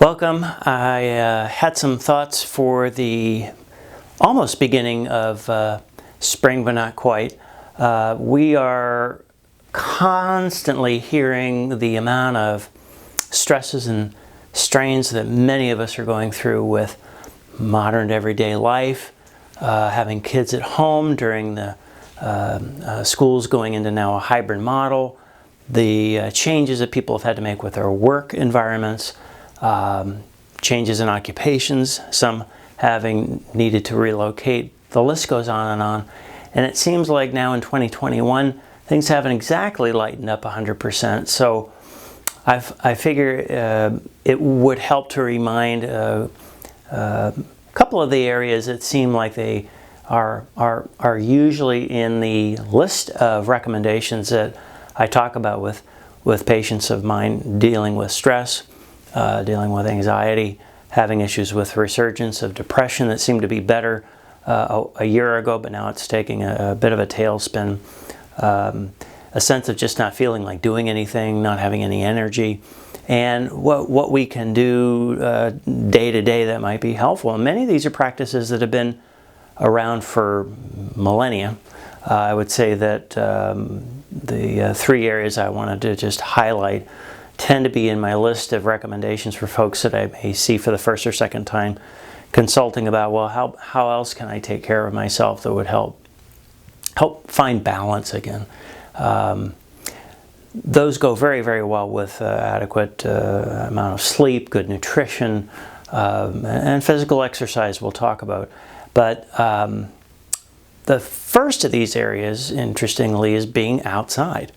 Welcome. I had some thoughts for the almost beginning of spring, but not quite. We are constantly hearing the amount of stresses and strains that many of us are going through with modern everyday life, having kids at home during the schools going into now a hybrid model, the changes that people have had to make with their work environments, changes in occupations, some having needed to relocate. The list goes on and on. And it seems like now in 2021, things haven't exactly lightened up 100%. So I figure it would help to remind a couple of the areas that seem like they are usually in the list of recommendations that I talk about with patients of mine dealing with stress, dealing with anxiety, having issues with resurgence of depression that seemed to be better a year ago, but now it's taking a bit of a tailspin. A sense of just not feeling like doing anything, not having any energy, and what we can do day to day that might be helpful. And many of these are practices that have been around for millennia. I would say that the three areas I wanted to just highlight tend to be in my list of recommendations for folks that I may see for the first or second time consulting about, well, how else can I take care of myself that would help find balance again. Those go very, very well with adequate amount of sleep, good nutrition, and physical exercise we'll talk about. But the first of these areas, interestingly, is being outside.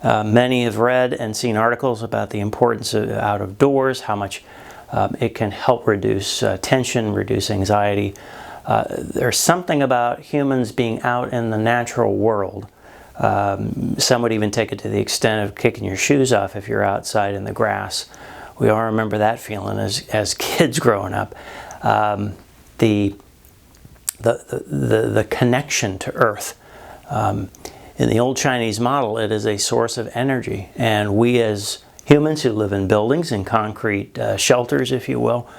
Many have read and seen articles about the importance of out of doors, how much it can help reduce tension, reduce anxiety. There's something about humans being out in the natural world. Some would even take it to the extent of kicking your shoes off if you're outside in the grass. We all remember that feeling as kids growing up. The connection to earth. In the old Chinese model, it is a source of energy, and we as humans who live in buildings and concrete shelters, if you will,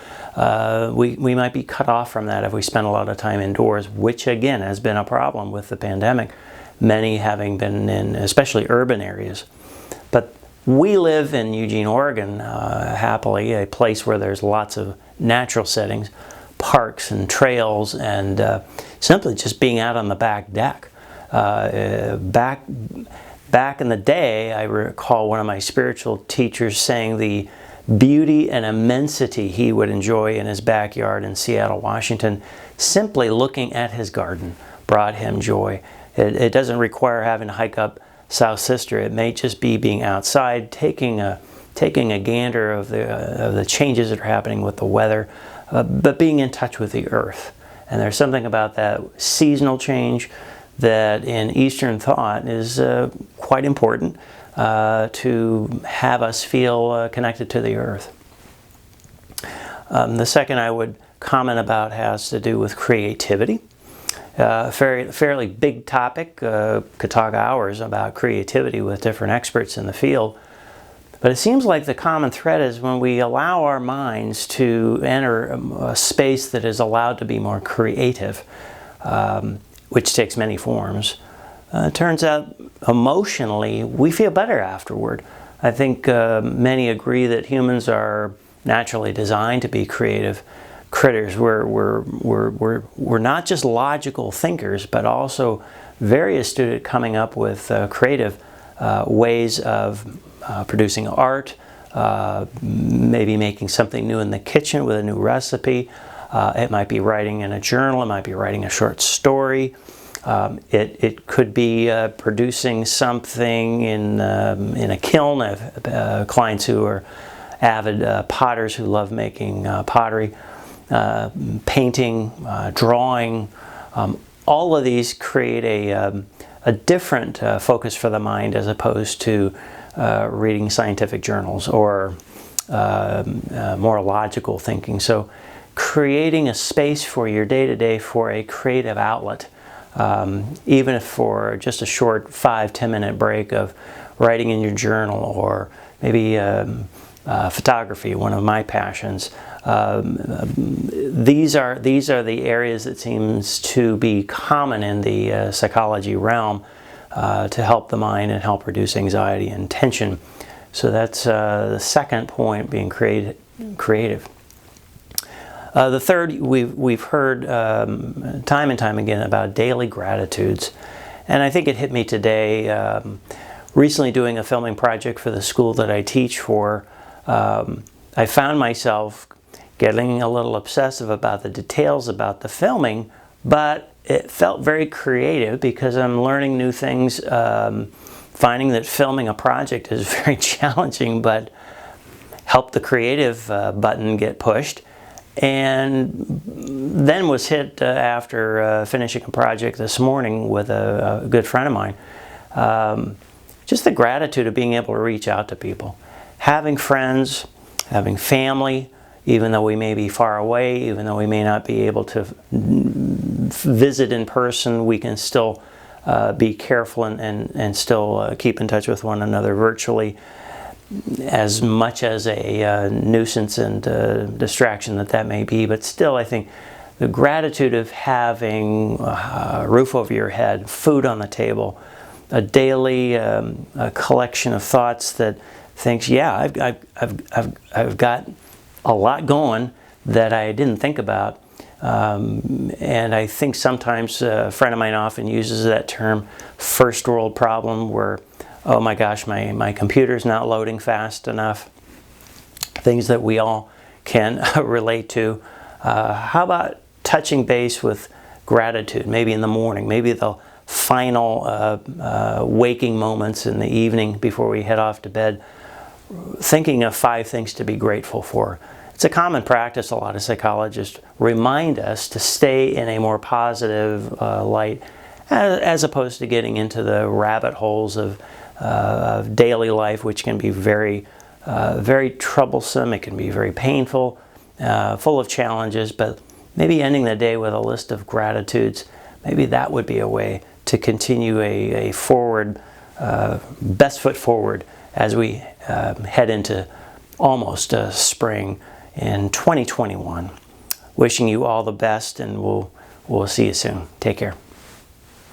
we might be cut off from that if we spend a lot of time indoors, which again has been a problem with the pandemic, many having been in especially urban areas. But we live in Eugene, Oregon, happily, a place where there's lots of natural settings, parks and trails, and simply just being out on the back deck. Back in the day, I recall one of my spiritual teachers saying the beauty and immensity he would enjoy in his backyard in Seattle, Washington. Simply looking at his garden brought him joy. It doesn't require having to hike up South Sister. It may just be being outside, taking a gander of the changes that are happening with the weather, but being in touch with the earth. And there's something about that seasonal change that in Eastern thought is quite important to have us feel connected to the earth. The second I would comment about has to do with creativity. Fairly big topic, could talk hours about creativity with different experts in the field. But it seems like the common thread is when we allow our minds to enter a space that is allowed to be more creative, which takes many forms. It turns out emotionally we feel better afterward. I think many agree that humans are naturally designed to be creative critters. We're not just logical thinkers, but also very astute at coming up with creative ways of producing art, maybe making something new in the kitchen with a new recipe. It might be writing in a journal, it might be writing a short story. It could be producing something in a kiln. I have clients who are avid potters who love making pottery, painting, drawing. All of these create a different focus for the mind as opposed to reading scientific journals or more logical thinking. So creating a space for your day-to-day for a creative outlet, even if for just a short 5-10 minute break of writing in your journal, or maybe photography, one of my passions. These are the areas that seems to be common in the psychology realm to help the mind and help reduce anxiety and tension. So that's the second point, being creative. The third, we've heard time and time again about daily gratitudes, and I think it hit me today. Recently doing a filming project for the school that I teach for, I found myself getting a little obsessive about the details about the filming, but it felt very creative because I'm learning new things, finding that filming a project is very challenging, but helped the creative button get pushed. And then was hit after finishing a project this morning with a good friend of mine. Just the gratitude of being able to reach out to people. Having friends, having family, even though we may be far away, even though we may not be able to visit in person, we can still be careful and still keep in touch with one another virtually, as much as a nuisance and distraction that may be. But still, I think the gratitude of having a roof over your head, food on the table, a daily a collection of thoughts that thinks, yeah, I've got a lot going that I didn't think about. And I think sometimes a friend of mine often uses that term, first world problem, where, oh my gosh, my computer's not loading fast enough. Things that we all can relate to. How about touching base with gratitude, maybe in the morning, maybe the final waking moments in the evening before we head off to bed, thinking of 5 things to be grateful for. It's a common practice. A lot of psychologists remind us to stay in a more positive light, as opposed to getting into the rabbit holes of daily life, which can be very troublesome. It can be very painful, full of challenges, but maybe ending the day with a list of gratitudes, maybe that would be a way to continue a forward, best foot forward as we head into almost spring in 2021. Wishing you all the best, and we'll see you soon. Take care.